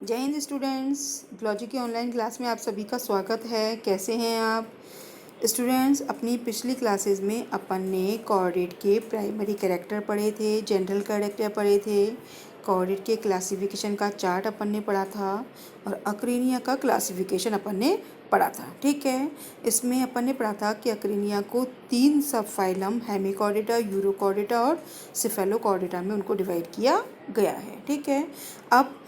जय Hind students. Biology की online class में आप सभी का स्वागत है। कैसे हैं आप स्टूडेंट्स? अपनी पिछली क्लासेस में अपन ने कॉर्डेट के प्राइमरी कैरेक्टर पढ़े थे, जनरल कैरेक्टर पढ़े थे, कॉर्डेट के क्लासिफिकेशन का चार्ट अपन ने पढ़ा था और अक्रेनिया का क्लासिफिकेशन अपन ने पढ़ा था। ठीक है, इसमें अपन ने पढ़ा था कि अक्रेनिया को 3 सब फाइलम हेमिकॉर्डेटा, यूरोकॉर्डेटा और सिफेलोकॉर्डेटा में उनको डिवाइड किया गया है। ठीक है, अब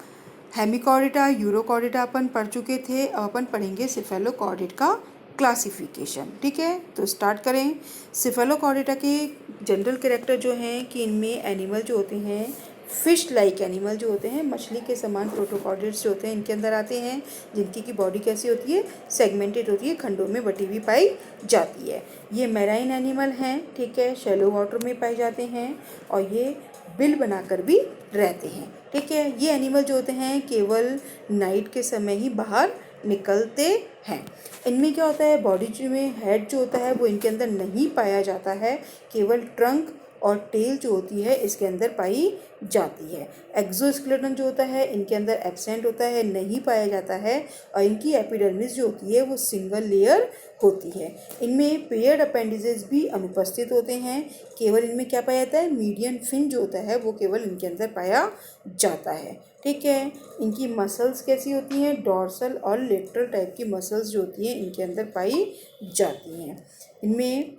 हेमिकॉर्डेटा, यूरोकॉर्डेटा अपन पढ़ चुके थे। अब अपन पढ़ेंगे सिफेलोकॉर्डेट का क्लासिफिकेशन। ठीक है, तो स्टार्ट करें। सिफेलोकॉर्डेटा के जनरल कैरेक्टर जो हैं कि इनमें एनिमल जो होते हैं फिश लाइक एनिमल जो होते हैं, मछली के समान प्रोटोकॉर्डेट्स जो होते हैं इनके अंदर आते हैं, जिनकी की बॉडी कैसी होती है, सेगमेंटेड होती है, खंडों में बटी हुई पाई जाती है। ये मैराइन एनिमल हैं। ठीक है, शैलो वाटर में पाए जाते हैं और ये बिल बनाकर भी रहते हैं। ठीक है, ये एनिमल जो होते हैं केवल नाइट के समय ही बाहर निकलते हैं। इनमें क्या होता है, बॉडी में हेड जो होता है वो इनके अंदर नहीं पाया जाता है, केवल ट्रंक और टेल जो होती है इसके अंदर पाई जाती है। एक्सोस्केलेटन जो होता है इनके अंदर एब्सेंट होता है, नहीं पाया जाता है और इनकी एपिडर्मिस जो होती है वो सिंगल लेयर होती है। इनमें पेयर्ड अपेंडिजेस भी अनुपस्थित होते हैं। केवल इनमें क्या पाया जाता है, मीडियन फिन जो होता है वो केवल इनके अंदर पाया जाता है। ठीक है, इनकी मसल्स कैसी होती हैं, डॉर्सल और लेटरल टाइप की मसल्स जो होती हैं इनके अंदर पाई जाती हैं। इनमें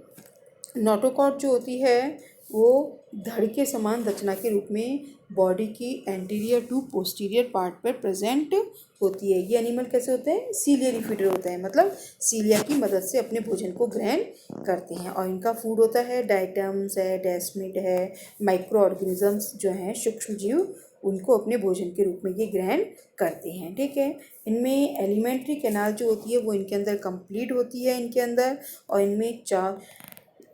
नोटोकॉर्ड जो होती है वो धड़ के समान रचना के रूप में बॉडी की एंटीरियर टू पोस्टीरियर पार्ट पर प्रेजेंट होती है। ये एनिमल कैसे होते हैं, सीलियरी फीडर होते हैं, मतलब सीलिया की मदद से अपने भोजन को ग्रहण करते हैं। और इनका फूड होता है डाइटम्स है, डेस्मिड है, माइक्रो ऑर्गेनिजम्स जो हैं सूक्ष्म जीव, उनको अपने भोजन के रूप में ये ग्रहण करते हैं। ठीक है, इनमें एलिमेंट्री कैनाल जो होती है वो इनके अंदर कंप्लीट होती है इनके अंदर, और इनमें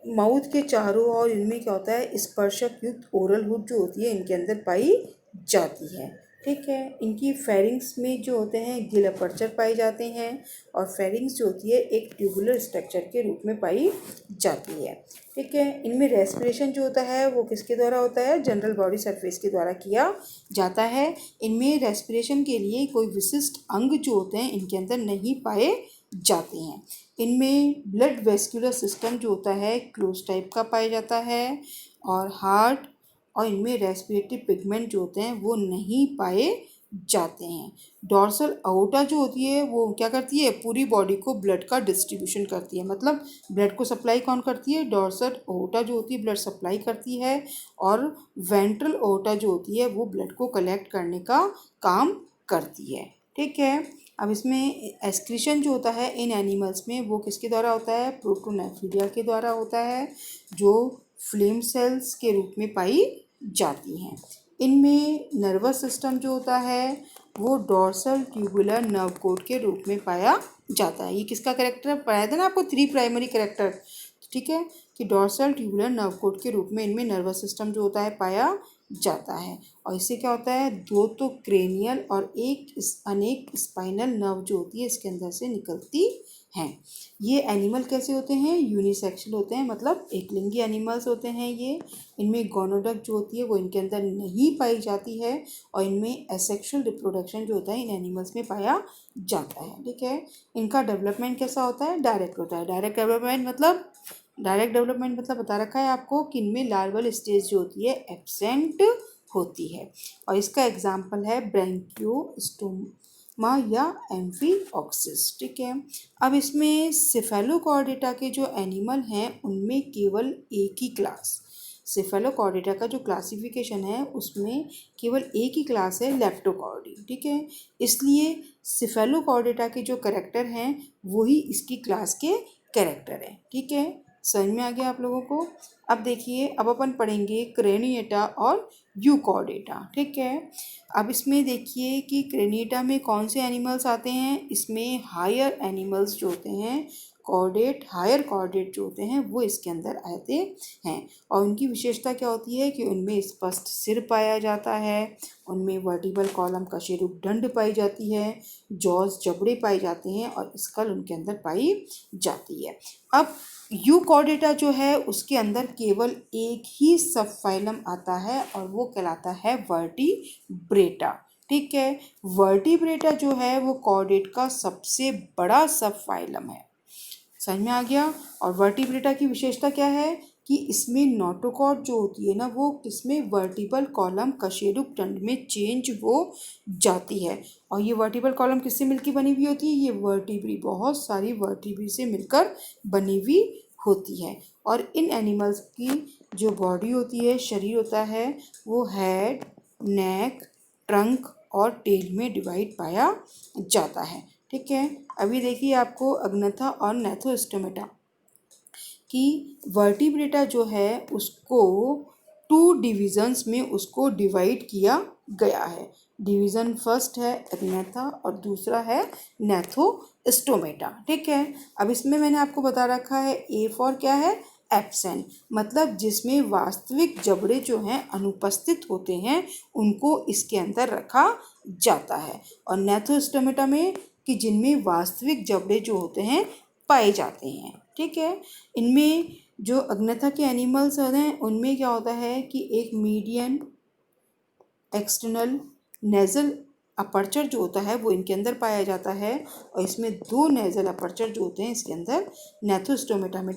माउथ के चारों ओर इनमें क्या होता है, स्पर्शक युक्त ओरल हुड जो होती है इनके अंदर पाई जाती है। ठीक है, इनकी फेरिंग्स में जो होते हैं गिल अपर्चर पाए जाते हैं और फेरिंग्स जो होती है एक ट्यूबुलर स्ट्रक्चर के रूप में पाई जाती है। ठीक है, इनमें रेस्पिरेशन जो होता है वो किसके द्वारा होता है, जनरल बॉडी सरफेस के द्वारा किया जाता है। इनमें रेस्पिरेशन के लिए कोई विशिष्ट अंग जो होते हैं इनके अंदर नहीं पाए जाते हैं। इनमें ब्लड वेस्कुलर सिस्टम जो होता है क्लोज टाइप का पाया जाता है और हार्ट और इनमें रेस्पिरेटरी पिगमेंट जो होते हैं वो नहीं पाए जाते हैं। डॉर्सल अओर्टा जो होती है वो क्या करती है, पूरी बॉडी को ब्लड का डिस्ट्रीब्यूशन करती है, मतलब ब्लड को सप्लाई कौन करती है, डॉर्सल अओर्टा जो होती है ब्लड सप्लाई करती है और वेंट्रल अओर्टा जो होती है वो ब्लड को कलेक्ट करने का काम करती है। ठीक है, अब इसमें एक्सक्रीशन जो होता है इन एनिमल्स में वो किसके द्वारा होता है, प्रोटोनेफ्रिडिया के द्वारा होता है, जो फ्लेम सेल्स के रूप में पाई जाती हैं। इनमें नर्वस सिस्टम जो होता है वो डॉर्सल ट्यूबुलर नर्व कोड के रूप में पाया जाता है। ये किसका कैरेक्टर पढ़ाया था ना आपको, 3 प्राइमरी कैरेक्टर। ठीक है, कि डॉर्सल ट्यूबुलर नर्व कोड के रूप में इनमें नर्वस सिस्टम जो होता है पाया जाता है। और इससे क्या होता है, 2 तो क्रेनियल और अनेक स्पाइनल नर्व जो होती है इसके अंदर से निकलती हैं। ये एनिमल कैसे होते हैं, यूनिसेक्सुअल होते हैं, मतलब एकलिंगी एनिमल्स होते हैं ये। इनमें गोनोडक जो होती है वो इनके अंदर नहीं पाई जाती है और इनमें एसेक्सुअल रिप्रोडक्शन जो होता है इन एनिमल्स में पाया जाता है। ठीक है, इनका डेवलपमेंट कैसा होता है, डायरेक्ट होता है। डायरेक्ट डेवलपमेंट मतलब बता रखा है आपको कि इनमें लार्वल स्टेज जो होती है एब्सेंट होती है और इसका एग्जाम्पल है ब्रैंकियोस्टोमा या एम्फीऑक्सिस। ठीक है, अब इसमें सिफेलोकॉर्डेटा के जो एनिमल हैं उनमें केवल एक ही क्लास, सिफेलोकॉर्डेटा का जो क्लासिफिकेशन है उसमें केवल एक ही क्लास है, लेप्टोकॉर्डी। ठीक है, इसलिए सिफेलोकॉर्डेटा के जो कैरेक्टर हैं वही इसकी क्लास के कैरेक्टर हैं। ठीक है, समझ में आ गया आप लोगों को। अब देखिए, अब अपन पढ़ेंगे क्रेनिएटा और यूकॉर्डेटा। ठीक है, अब इसमें देखिए कि क्रेनिएटा में कौन से एनिमल्स आते हैं, इसमें हायर एनिमल्स जो होते हैं कॉर्डेट, हायर कॉर्डेट जो होते हैं वो इसके अंदर आते हैं और उनकी विशेषता क्या होती है कि उनमें स्पष्ट सिर पाया जाता है, उनमें वर्टिबल कॉलम कशेरुक दंड पाई जाती है, जॉज जबड़े पाए जाते हैं और स्कल उनके अंदर पाई जाती है। अब यूकॉर्डेटा जो है उसके अंदर केवल एक ही सब फाइलम आता है और वो कहलाता है वर्टिब्रेटा। ठीक है। वर्टिब्रेटा जो है वो कॉर्डेट का सबसे बड़ा सब फाइलम है। समझ में आ गया। और वर्टिब्रेटा की विशेषता क्या है कि इसमें नोटोकॉर्ड जो होती है ना वो किसमें वर्टिबल कॉलम कशेरुक दंड में चेंज हो जाती है। और ये वर्टिबल कॉलम किससे मिलकर बनी हुई होती है? ये वर्टिब्री बहुत सारी वर्टिब्री से मिलकर बनी हुई होती है। और इन एनिमल्स की जो बॉडी होती है, शरीर होता है, वो हेड, नेक, ट्रंक और टेल में डिवाइड पाया जाता है। ठीक है। अभी देखिए आपको अग्नथा और नेथोस्टोमेटा कि वर्टिब्रेटा जो है उसको 2 डिविजन्स में उसको डिवाइड किया गया है। डिवीज़न फर्स्ट है अग्नथा और दूसरा है नेथोस्टोमेटा। ठीक है। अब इसमें मैंने आपको बता रखा है ए फॉर क्या है? एब्सेंट, मतलब जिसमें वास्तविक जबड़े जो हैं अनुपस्थित होते हैं उनको इसके अंदर रखा जाता है। और नेथोस्टोमेटा में कि जिनमें वास्तविक जबड़े जो होते हैं पाए जाते हैं। ठीक है। इनमें जो अग्नथा के एनिमल्स हैं उनमें क्या होता है कि एक मीडियन एक्सटर्नल नेजल अपर्चर जो होता है वो इनके अंदर पाया जाता है। और इसमें 2 नेजल अपर्चर जो होते हैं इसके अंदर नेथोस्टोमेटा में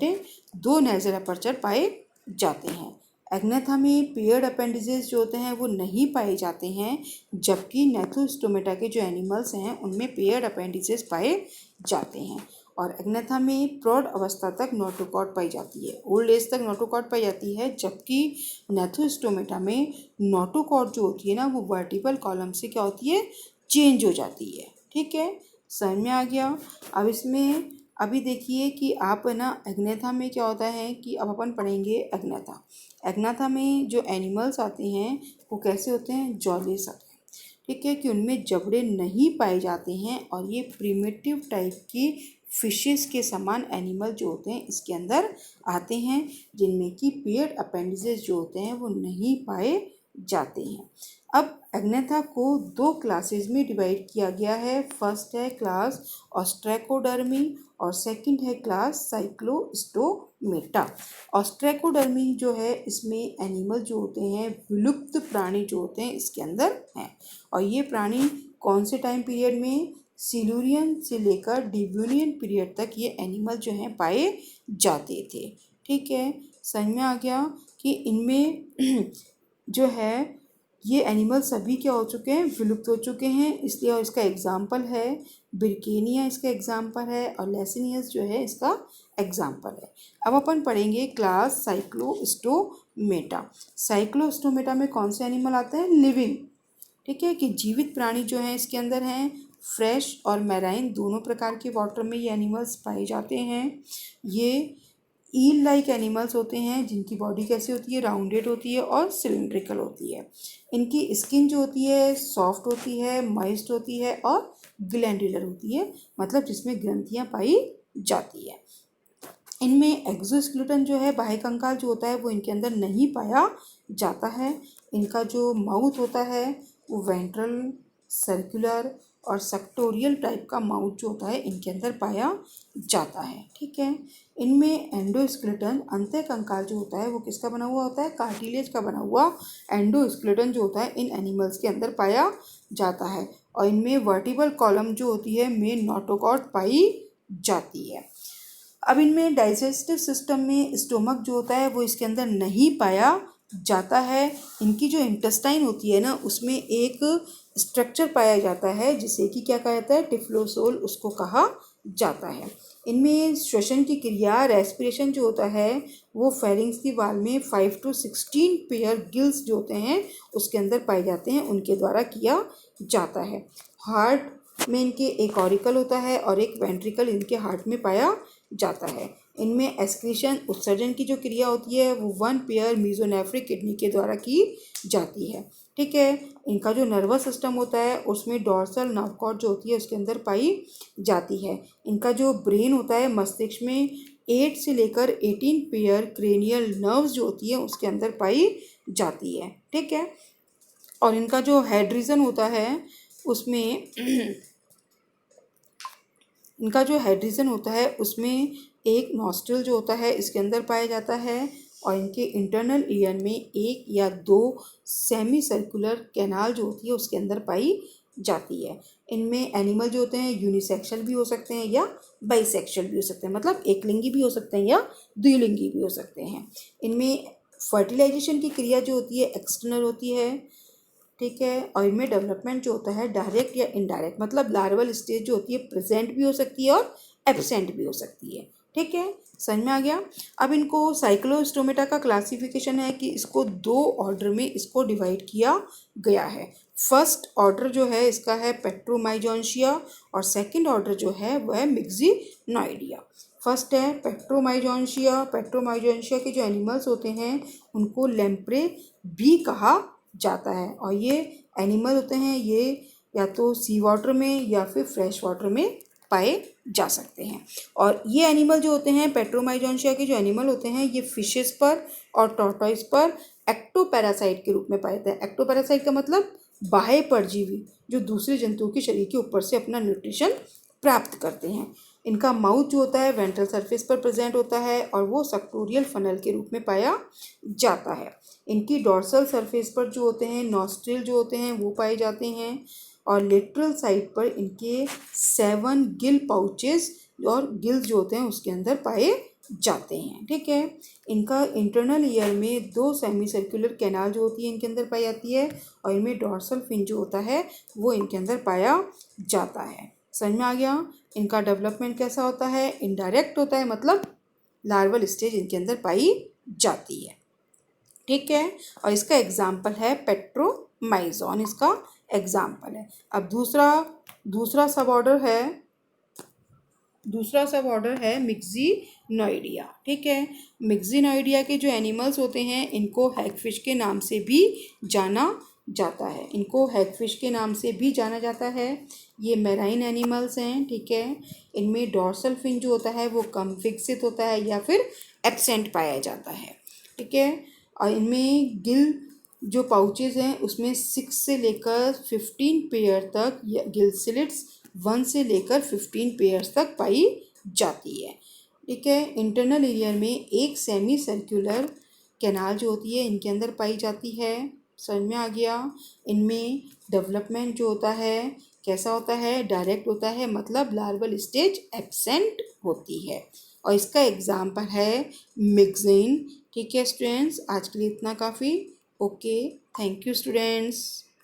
2 नेजल अपर्चर पाए जाते हैं। एग्नेथा में पेयर्ड अपेंडिजेस जो होते हैं वो नहीं पाए जाते हैं, जबकि नेथोस्टोमेटा के जो एनिमल्स हैं उनमें पेयर्ड अपेंडिजेस पाए जाते हैं। और एग्नेथा में प्रौढ़ अवस्था तक नोटोकॉर्ड पाई जाती है, ओल्ड एज तक नोटोकॉर्ड पाई जाती है, जबकि नेथोस्टोमेटा में नोटोकॉर्ड जो होती है ना वो वर्टिबल कॉलम से क्या होती है? चेंज हो जाती है। ठीक है। समझ में आ गया। अब इसमें अभी देखिए कि आप है ना एग्नेथा में क्या होता है कि अब अपन पढ़ेंगे एग्नेथा। एग्नेथा में जो एनिमल्स आते हैं वो कैसे होते हैं? जॉलेस आते हैं। ठीक है, कि उनमें जबड़े नहीं पाए जाते हैं और ये प्रिमिटिव टाइप की फिशेस के समान एनिमल जो होते हैं इसके अंदर आते हैं, जिनमें कि पेयर्ड अपेंडिजेस जो होते हैं वो नहीं पाए जाते हैं। अब एग्नेथा को 2 क्लासेस में डिवाइड किया गया है। फर्स्ट है क्लास ऑस्ट्रैकोडर्मी और सेकंड है क्लास साइक्लोस्टोमेटा। ऑस्ट्रैकोडर्मी जो है इसमें एनिमल जो होते हैं विलुप्त प्राणी जो होते हैं इसके अंदर हैं। और ये प्राणी कौन से टाइम पीरियड में? सिल्यूरियन से लेकर डिवोनियन पीरियड तक ये एनिमल जो हैं पाए जाते थे। ठीक है। समझ में आ गया कि इनमें जो है ये एनिमल सभी क्या हो चुके हैं? विलुप्त हो चुके हैं। इसलिए और इसका एग्जाम्पल है बिरकेनिया, इसका एग्जाम्पल है, और लेसिनियस जो है इसका एग्जाम्पल है। अब अपन पढ़ेंगे क्लास साइक्लोस्टोमेटा। साइक्लोस्टोमेटा में कौन से एनिमल आते हैं? लिविंग। ठीक है, कि जीवित प्राणी जो हैं इसके अंदर हैं। फ्रेश और मैराइन दोनों प्रकार के वाटर में ये एनिमल्स पाए जाते हैं। ये ईल लाइक एनिमल्स होते हैं जिनकी बॉडी कैसी होती है? राउंडेड होती है और सिलिंड्रिकल होती है। इनकी स्किन जो होती है सॉफ्ट होती है, मॉइस्ट होती है और ग्लैंडुलर होती है, मतलब जिसमें ग्रंथियां पाई जाती है। इनमें एक्सोस्केलेटन जो है बाह्य कंकाल जो होता है वो इनके अंदर नहीं पाया जाता है। इनका जो माउथ होता है वो वेंट्रल, सर्कुलर और सेक्टोरियल टाइप का माउथ जो होता है इनके अंदर पाया जाता है। ठीक है। इनमें एंडोस्केलेटन अंतः कंकाल जो होता है वो किसका बना हुआ होता है? कार्टिलेज का बना हुआ एंडोस्केलेटन जो होता है इन एनिमल्स के अंदर पाया जाता है। और इनमें वर्टिबल कॉलम जो होती है मेन नोटोकॉर्ड पाई जाती है। अब इनमें डाइजेस्टिव सिस्टम में स्टोमक जो होता है वो इसके अंदर नहीं पाया जाता है। इनकी जो इंटेस्टाइन होती है ना उसमें एक स्ट्रक्चर पाया जाता है जिसे कि क्या कहा जाता है? टिफ्लोसोल उसको कहा जाता है। इनमें श्वसन की क्रिया रेस्पिरेशन जो होता है वो फेरिंग्स की वाल में 5 to 16 पेयर गिल्स जो होते हैं उसके अंदर पाए जाते हैं, उनके द्वारा किया जाता है। हार्ट में इनके एक ऑरिकल होता है और एक वेंट्रिकल इनके हार्ट में पाया जाता है। इनमें एक्सक्रीशन उत्सर्जन की जो क्रिया होती है वो 1 पेयर मीजोनेफ्रिक किडनी के द्वारा की जाती है। ठीक है। इनका जो नर्वस सिस्टम होता है उसमें डॉर्सल नर्व कॉर्ड जो होती है उसके अंदर पाई जाती है। इनका जो ब्रेन होता है मस्तिष्क में 8 से लेकर 18 पेयर क्रेनियल नर्व्स जो होती है उसके अंदर पाई जाती है। ठीक है। और इनका जो हेड रीजन होता है उसमें इनका जो हेड रीजन होता है उसमें एक नॉस्ट्रल जो होता है इसके अंदर पाया जाता है। और इनके इंटरनल ईयर में एक या दो सेमी सर्कुलर कैनाल जो होती है उसके अंदर पाई जाती है। इनमें एनिमल जो होते हैं यूनिसेक्सुअल भी हो सकते हैं या बाइसेक्सुअल भी हो सकते हैं, मतलब एक लिंगी भी हो सकते हैं या द्विलिंगी भी हो सकते हैं। इनमें फर्टिलाइजेशन की क्रिया जो होती है एक्सटर्नल होती है, ठीक है। और इनमें डेवलपमेंट जो होता है डायरेक्ट या इनडायरेक्ट, मतलब लार्वल स्टेज जो होती है प्रेजेंट भी हो सकती है और एब्सेंट भी हो सकती है, ठीक है। समझ में आ गया। अब इनको साइक्लोस्टोमेटा का क्लासिफिकेशन है कि इसको दो ऑर्डर में इसको डिवाइड किया गया है। फर्स्ट ऑर्डर जो है इसका है पेट्रोमाइजोन्शिया और सेकंड ऑर्डर जो है वह है मिक्सिनॉइडिया। फर्स्ट है पेट्रोमाइजोन्शिया। पेट्रोमाइजोन्शिया के जो एनिमल्स होते हैं उनको लेम्प्रे भी कहा जाता है और ये एनिमल होते हैं ये या तो सी वाटर में या फिर फ्रेश वाटर में पाए जा सकते हैं। और ये एनिमल जो होते हैं पेट्रोमाइजोन्शिया के जो एनिमल होते हैं ये फिशेस पर और टॉर्टोइस पर एक्टोपैरासाइट के रूप में पाए जाते हैं। एक्टोपैरासाइट का मतलब बाह्य परजीवी जो दूसरे जंतुओं के शरीर के ऊपर से अपना न्यूट्रिशन प्राप्त करते हैं। इनका माउथ जो होता है वेंट्रल सरफेस पर प्रेजेंट होता है और वो सक्टोरियल फनल के रूप में पाया जाता है। इनकी डॉर्सल सरफेस पर जो होते हैं नॉस्ट्रिल जो होते हैं वो पाए जाते हैं और लेटरल साइड पर इनके 7 गिल पाउचेस और गिल्स जो होते हैं उसके अंदर पाए जाते हैं, ठीक है। इनका इंटरनल ईयर में 2 सेमी सर्कुलर कैनाल जो होती है इनके अंदर पाई जाती है और इनमें डॉर्सल फिन जो होता है वो इनके अंदर पाया जाता है। समझ में आ गया। इनका डेवलपमेंट कैसा होता है, इनडायरेक्ट होता है, मतलब लार्वल स्टेज इनके अंदर पाई जाती है, ठीक है। और इसका एग्जाम्पल है पेट्रोमाइजोन, इसका एग्जाम्पल है। अब दूसरा सब ऑर्डर है मिक्सिनॉइडिया, ठीक है। मिक्सिनॉइडिया के जो एनिमल्स होते हैं इनको हैगफिश के नाम से भी जाना जाता है। ये मैराइन एनिमल्स हैं, ठीक है। इनमें डॉर्सल फिन जो होता है वो कम विकसित होता है या फिर एब्सेंट पाया जाता है, ठीक है। और इनमें गिल जो पाउचेस हैं उसमें 6 से लेकर 15 पेयर तक या गिल स्लिट्स 1 से लेकर 15 पेयर्स तक पाई जाती है, ठीक है। इंटरनल एरिया में एक सेमी सर्कुलर कैनाल जो होती है इनके अंदर पाई जाती है। समझ में आ गया। इनमें डेवलपमेंट जो होता है कैसा होता है, डायरेक्ट होता है, मतलब लार्वल स्टेज एब्सेंट होती है और इसका एग्जाम्पल है मिक्सिन, ठीक है स्टूडेंट्स। आज के लिए इतना काफ़ी। Okay, thank you students.